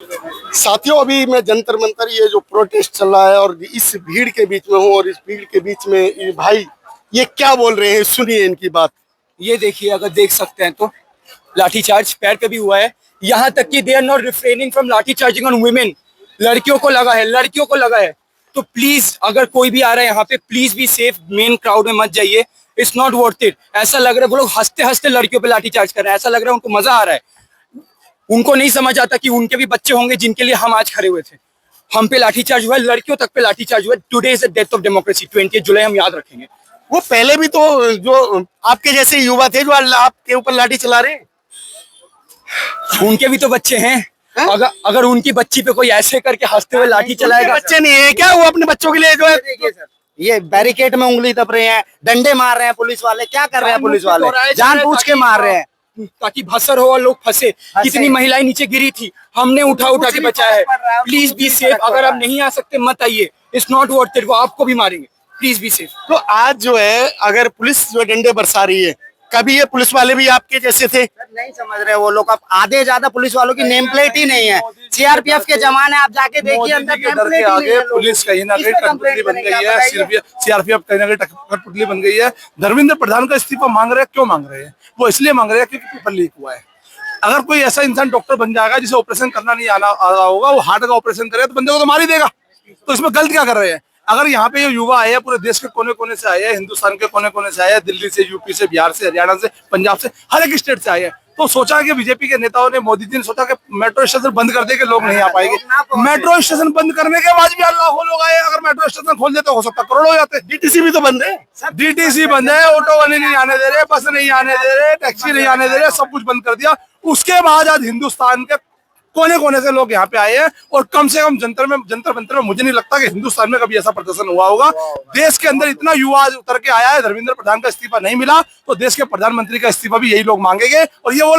साथियों, अभी मैं जंतर मंतर ये जो प्रोटेस्ट चल रहा है और इस भीड़ के बीच में हूँ और इस भीड़ के बीच में ये भाई ये क्या बोल रहे हैं, सुनिए इनकी बात। ये देखिए, अगर देख सकते हैं तो लाठीचार्ज पैर पे भी हुआ है। यहाँ तक कि they are not refraining from lathi charging on women. लड़कियों को लगा है, लड़कियों को लगा है। तो प्लीज अगर कोई भी आ रहा है यहाँ पे, please be safe, main crowd में मत जाइए। It's not worth it. ऐसा लग रहा है वो लोग हंसते हंसते लड़कियों पे लाठीचार्ज कर रहे हैं, ऐसा लग रहा है उनको मजा आ रहा है। उनको नहीं समझ आता कि उनके भी बच्चे होंगे जिनके लिए हम आज खड़े हुए थे। हम पे लाठीचार्ज हुआ है, लड़कियों तक पे लाठीचार्ज हुआ है। Today is the death of democracy. 20 जुलाई हम याद रखेंगे। वो पहले भी तो जो आपके जैसे युवा थे जो आपके ऊपर लाठी चला रहे हैं, उनके भी तो बच्चे हैं। अगर उनकी बच्ची पे कोई ऐसे करके हंसते हुए लाठी चलाएगा, बच्चे नहीं है क्या? वो अपने बच्चों के लिए जो है देखिए सर, ये बैरिकेड में उंगली दब रहे हैं, डंडे मार रहे हैं पुलिस वाले। क्या कर रहे हैं पुलिस वाले? जानबूझ के मार रहे हैं ताकि भसर हो और लोग फंसे। कितनी महिलाएं नीचे गिरी थी, हमने उठा के बचाया है। Please be safe. अगर आप नहीं आ सकते मत आइए। It's not worth it. वो आपको भी मारेंगे। Please be safe. तो आज जो है अगर पुलिस जो डंडे बरसा रही है, कभी ये पुलिस वाले भी आपके जैसे थे? नहीं समझ रहे वो लोग। अब आधे ज्यादा पुलिस वालों की नेम प्लेट ही नहीं है। सीआरपीएफ के जमाने आप जाके देखिए, अंदर नेम प्लेट ही नहीं है। पुलिस कहीं ना कहीं कठपुतली बन गई है। सीआरपीएफ कहीं ना कहीं कठपुतली बन गई है। धर्मेंद्र प्रधान का इस्तीफा मांग रहे हैं। क्यों मांग रहे हैं? वो इसलिए मांग रहे हैं क्योंकि पेपर लीक हुआ है। अगर कोई ऐसा इंसान डॉक्टर बन जाएगा जिसे ऑपरेशन करना नहीं आ रहा होगा, वो हार्ट का ऑपरेशन करे तो बंदे को तो मार ही देगा। तो इसमें गलत क्या कर रहे हैं? अगर यहाँ पे ये युवा आए हैं, पूरे देश के कोने कोने से आए हैं, हिंदुस्तान के कोने कोने से आए हैं, दिल्ली से, यूपी से, बिहार से, हरियाणा से, पंजाब से, हर एक स्टेट से आए हैं, तो सोचा कि बीजेपी के नेताओं ने, मोदी जी ने सोचा कि मेट्रो स्टेशन बंद कर दे के लोग नहीं आ पाएंगे। मेट्रो स्टेशन बंद करने के बाद भी लाखों लोग आए। अगर मेट्रो स्टेशन खोल देते हो सकता करोड़ों हो जाते। डीटीसी भी तो बंद है। डीटीसी बंद है, ऑटो वाले नहीं आने दे रहे, बस नहीं आने दे रहे, टैक्सी नहीं आने दे रहे, सब कुछ बंद कर दिया। उसके बाद आज हिंदुस्तान के कोने कोने से लोग यहाँ पे आए हैं। और कम से कम जंतर मंतर में मुझे नहीं लगता कि हिंदुस्तान में कभी ऐसा प्रदर्शन हुआ होगा। देश के अंदर इतना युवा आज उतर के आया है। धर्मेंद्र प्रधान का इस्तीफा नहीं मिला तो देश के प्रधानमंत्री का इस्तीफा भी यही लोग मांगेंगे। और ये वो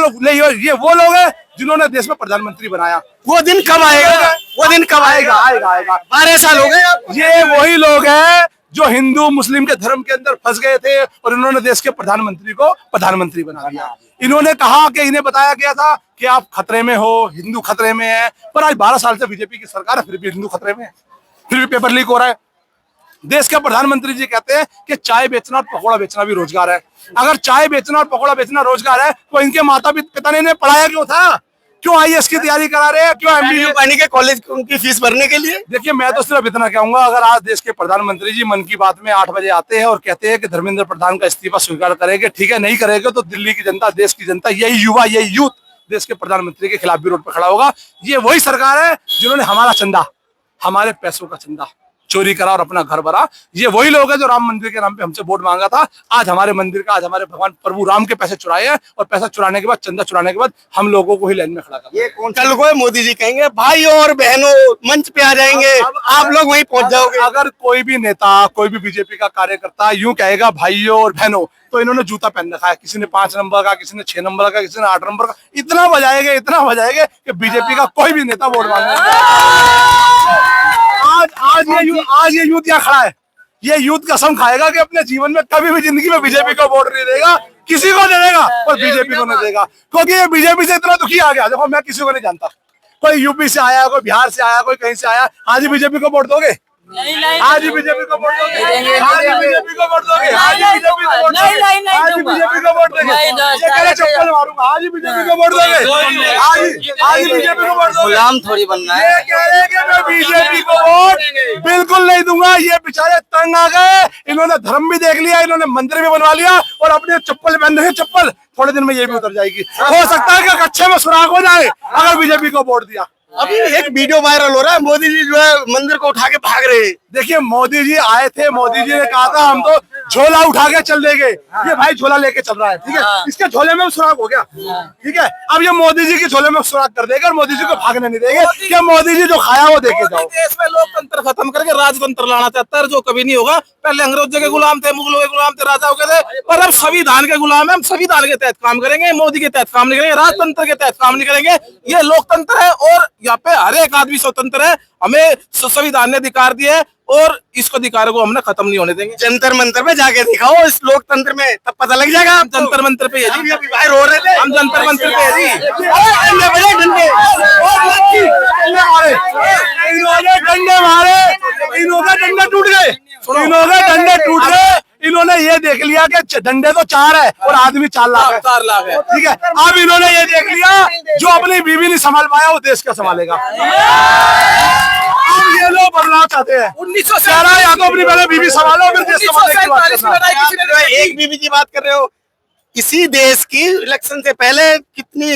लोग हैं जिन्होंने देश में प्रधानमंत्री बनाया। वो दिन कब आएगा? वो दिन कब आएगा? आएगा 12 साल हो गए। ये वही लोग हैं जो हिंदू मुस्लिम के धर्म के अंदर फंस गए थे और इन्होंने देश के प्रधानमंत्री को प्रधानमंत्री बना दिया। इन्होंने कहा कि इन्हें बताया गया था कि आप खतरे में हो, हिंदू खतरे में है। पर आज 12 साल से बीजेपी की सरकार है, फिर भी हिंदू खतरे में है, फिर भी पेपर लीक हो रहा है। देश के प्रधानमंत्री जी कहते हैं कि चाय बेचना और पकौड़ा बेचना भी रोजगार है। अगर चाय बेचना और पकौड़ा बेचना रोजगार है तो इनके माता पिता ने इन्हें पढ़ाया क्यों था? क्यों आईएएस की तैयारी करा रहे हैं? क्यों एमबीए पानी के कॉलेज उनकी फीस भरने के लिए? देखिए, मैं तो सिर्फ इतना कहूंगा, अगर आज देश के प्रधानमंत्री जी मन की बात में 8 बजे आते हैं और कहते हैं कि धर्मेंद्र प्रधान का इस्तीफा स्वीकार करेंगे, ठीक है, नहीं करेंगे तो दिल्ली की जनता, देश की जनता, यही युवा, यही यूथ देश के प्रधानमंत्री के खिलाफ भी रोड पर खड़ा होगा। ये वही सरकार है जिन्होंने हमारा चंदा, हमारे पैसों का चंदा चोरी करा और अपना घर भरा। ये वही लोग हैं जो राम मंदिर के नाम पे हमसे वोट मांगा था। आज हमारे मंदिर का, आज हमारे भगवान प्रभु राम के पैसे चुराए हैं और पैसा चुराने के बाद, चंदा चुराने के बाद हम लोगों को ही लाइन में खड़ा कर। ये कल को मोदी जी कहेंगे भाइयों और बहनों मंच पे आ जाएंगे, आप लोग वहीं पहुंच जाओगे। अगर कोई भी नेता, कोई भी बीजेपी का कार्यकर्ता यूं कहेगा भाइयों और बहनों, तो इन्होंने जूता पहन रखा है। किसी ने 5 नंबर का, किसी ने 6 नंबर का, किसी ने 8 नंबर का। इतना बजाएंगे कि बीजेपी का कोई भी नेता वोट मांगेगा। आज ये यूथ यहाँ खड़ा है, ये यूथ कसम खाएगा कि अपने जीवन में कभी भी जिंदगी में बीजेपी को वोट नहीं देगा। किसी को दे देगा पर बीजेपी को नहीं देगा, क्योंकि ये बीजेपी से इतना दुखी आ गया। देखो, मैं किसी को नहीं जानता, कोई यूपी से आया, कोई बिहार से आया, कोई कहीं से आया, आज ही बीजेपी को वोट दोगे? आज ही बीजेपी को वोट दोगे? आज ही बीजेपी को वोट दोगे? आज ही बीजेपी को वोट दोगे? आज ही बीजेपी को वोट दोगे? ये कह रहे चप्पल मारूंगा। आज ही बीजेपी को वोट दोगे? आज ही बीजेपी को वोट दोगे? गुलाम थोड़ी बनना है। ये कह रहे हैं कि मैं बीजेपी को वोट बिल्कुल नहीं दूंगा। ये बेचारे तंग आ गए, इन्होंने धर्म भी देख लिया, इन्होंने मंदिर भी बनवा लिया और अपने चप्पल पहन रहे हैं। चप्पल थोड़े दिन में ये भी उतर जाएगी। हो सकता है कि कच्चे में सुराख हो जाए अगर बीजेपी को वोट दिया। अभी एक वीडियो वायरल हो रहा है, मोदी जी जो है मंदिर को उठा के भाग रहे हैं। देखिए, मोदी जी आए थे, मोदी जी ने कहा था हम तो झोला उठा के चल देंगे। ये भाई झोला लेके चल रहा है, ठीक है, इसके झोले में सुराख हो गया, ठीक है। अब ये मोदी जी के झोले में सुराख कर देगा और मोदी जी को भागने नहीं देंगे कि मोदी जी जो खाया वो देके जाओ। देश में लोकतंत्र खत्म करके राजतंत्र लाना चाहता है, जो कभी नहीं होगा। पहले अंग्रेजों के गुलाम थे, मुगलों के गुलाम थे, राजाओं के थे, पर अब संविधान के गुलाम है। हम संविधान के तहत काम करेंगे, मोदी के तहत काम नहीं करेंगे, राजतंत्र के तहत काम नहीं करेंगे। ये लोकतंत्र है और यहाँ पे हर एक आदमी स्वतंत्र है। हमें संविधान ने अधिकार दिए और इसको अधिकार को हमने खत्म नहीं होने देंगे। जंतर मंतर में जाके दिखाओ इस लोकतंत्र में, तब पता लग जाएगा। हम जंतर मंतर पे है जी, अभी भाई रो रहे थे, हम जंतर मंतर पे है जी। डंडे बजे, डंडे मारे, इन्होंने डंडे मारे, इन्होंने डंडे टूट गए, इन्होंने डंडे टूट गए। इन्होंने ये देख लिया कि डंडे तो 4 है और आदमी 4 लाख है, 4 लाख है। ठीक है। अब इन्होंने ये देख लिया जो अपनी बीवी नहीं संभाल पाया वो देश का संभालेगा। अब ये लोग बदलाव चाहते हैं। 1947 या तो अपनी पहले बीवी संभालो फिर देश संभालने की बात 1947 में लड़ाई किसी ने करना। एक बीवी की बात कर रहे हो, इसी देश की इलेक्शन से पहले कितनी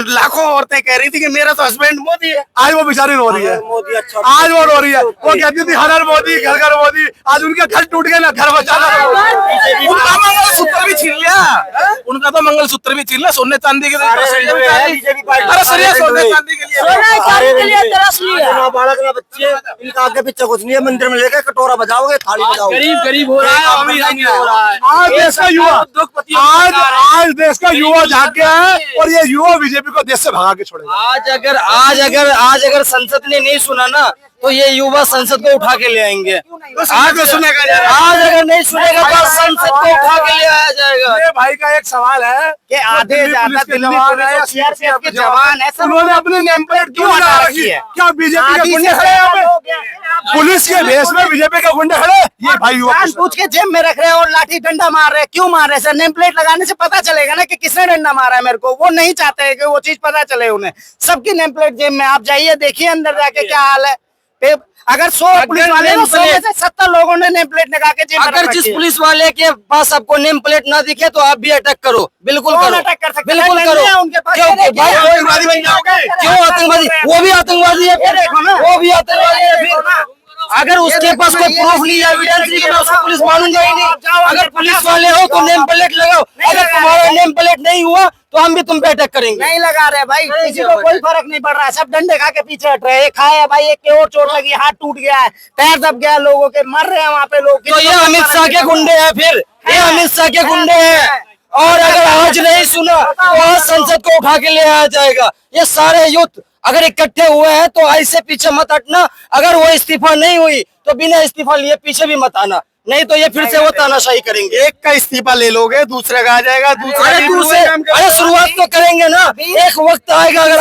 लाखों औरतें कह रही थी कि मेरा तो हस्बैंड मोदी है। आज वो बेचारी रो रही है, आज वो रो रही है। वो कहती थी हर हर मोदी, घर घर मोदी। आज उनके घर टूट गए ना, घर बचाना। उनका मंगलसूत्र भी छीन लिया, उनका तो मंगलसूत्र भी छीन लिया सोने चांदी के लिए। अरे सरिया सोने चांदी के लिए तरस लिया। बालक ना बच्चे, इनका आगे पीछे कुछ नहीं है। मंदिर में लेकर कटोरा बजाओगे, थाली बजाओगे। गरीब हो रहा है, अमीर नहीं हो रहा है। आज देश का युवा, आज देश का युवा जाग गया है और ये युवा बीजेपी को देश से भगा के छोड़ेगा। आज अगर संसद ने नहीं सुना ना तो ये युवा संसद को उठा के ले आएंगे। आज सुनेगा, आज अगर नहीं सुनेगा तो संसद को उठा के ले आया जाएगा। मेरे भाई का एक सवाल है कि आधे ज्यादा जवान है, सीआरपीएफ के जवान है, उन्होंने अपनी नेम प्लेट क्यों हटा रखी है? क्या बीजेपी के गुंडे खड़े हैं यहाँ पे? पुलिस के भेष में बीजेपी के गुंडे खड़े? ये भाई युवा पूछ के जेब में रख रहे हैं और लाठी डंडा मार रहे हैं। क्यों मार रहे हैं सर? नेम प्लेट लगाने से पता चलेगा ना कि किसने डंडा मारा है मेरे को। वो नहीं चाहते है कि वो चीज पता चले उन्हें। सबकी नेम प्लेट जेब में, आप जाइए देखिए अंदर जाके क्या हाल है। अगर 100 पुलिस वाले 100 में से 70 लोगों ने नेम प्लेट लगा के जेब में अगर जिस पुलिस वाले के पास आपको नेम प्लेट ना दिखे तो आप भी अटैक करो, बिल्कुल करो, अटैक कर सकते हैं। बिल्कुल करो। उनके पास क्यों भाई आतंकवादी बन जाओगे? क्यों आतंकवादी? वो भी आतंकवादी है फिर, वो भी आतंकवादी है फिर। अगर उसके पास कोई प्रूफ नहीं है, एविडेंस नहीं, तो उसको पुलिस मानूंगा ही नहीं। अगर पुलिस वाले हो तो नेम प्लेट लगाओ। अगर तुम्हारा नेम प्लेट नहीं हुआ तो हम भी तुम पे अटैक करेंगे। नहीं लगा रहे भाई, किसी को कोई फर्क नहीं पड़ रहा है। सब डंडे खा के पीछे हट रहे हैं। एक खाया भाई, एक के और चोट लगी, हाथ टूट गया है, पैर दब गया, लोगों के मर रहे हैं वहाँ पे लोग। तो ये अमित शाह के गुंडे हैं फिर, ये अमित शाह के गुंडे हैं। और अगर आज नहीं सुना तो आज संसद को उठा के ले आया जाएगा। ये सारे युद्ध अगर इकट्ठे हुए हैं तो ऐसे पीछे मत हटना। अगर वो इस्तीफा नहीं हुई तो बिना इस्तीफा लिए पीछे भी मत आना, नहीं तो ये फिर से वो तानाशाही करेंगे। एक का इस्तीफा ले लोगे, दूसरे का आ जाएगा, अरे शुरुआत तो करेंगे ना, एक वक्त आएगा। अगर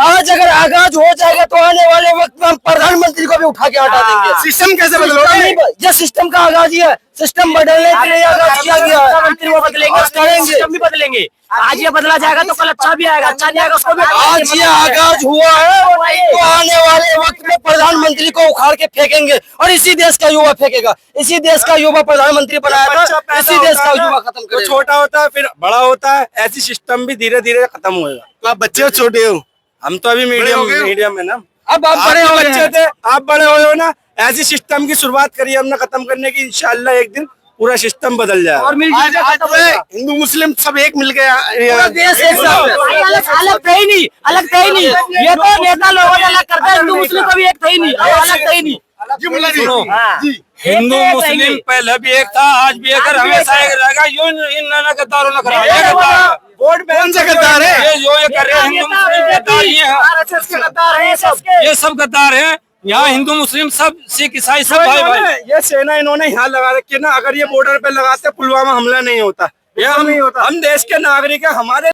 आज अगर आगाज हो जाएगा तो आने वाले वक्त में हम प्रधानमंत्री को भी उठा के हटा देंगे। सिस्टम कैसे बदलोगे? ये सिस्टम का आगाज ही है, सिस्टम बदलने के लिए आगाज किया गया है। मंत्री वो बदलेंगे, सिस्टम भी बदलेंगे। आज ये बदला जाएगा तो कल अच्छा भी आएगा, अच्छा नहीं आएगा उसको भी। आज ये आगाज हुआ है तो आने वाले वक्त में प्रधानमंत्री को उखाड़ के फेंकेंगे और इसी देश का युवा फेंकेगा। इसी देश का युवा प्रधानमंत्री बनाया था, इसी देश का युवा खत्म करेगा। छोटा होता है फिर बड़ा होता है, ऐसी सिस्टम भी धीरे धीरे खत्म होगा। तो आप बच्चे हो, छोटे हो? हम तो अभी मीडियम में ना। अब आप बड़े हो बच्चे थे, आप बड़े हुए हो ना। ऐसी सिस्टम की शुरुआत करी हमने खत्म करने की। इंशाल्लाह एक दिन पूरा सिस्टम बदल जाएगा। और आज हिंदू मुस्लिम सब एक मिल गया, देश एक साथ है। अलग थे ही नहीं, अलग थे ही नहीं। ये तो नेता लोगों ने अलग करता है, हिंदू मुस्लिम कभी एक थे ही नहीं, अलग थे ही नहीं। हिंदू मुस्लिम पहले भी एक था, आज भी एक, हमेशा एक रहेगा। यूं इन गद्दारों ने करा। वोट कौन से गद्दार है? ये जो ये कर रहे हैं हिंदू मुस्लिम गद्दार ही है। आरएसएस के गद्दार हैं सब। ये सब गद्दार हैं। यहाँ हिंदू मुस्लिम सब, सिख ईसाई सब भाई भाई। ये सेना इन्होंने यहाँ लगा रखी है ना। अगर ये बॉर्डर पे लगाते पुलवामा हमला नहीं होता, हम देश के नागरिक हैं, हमारे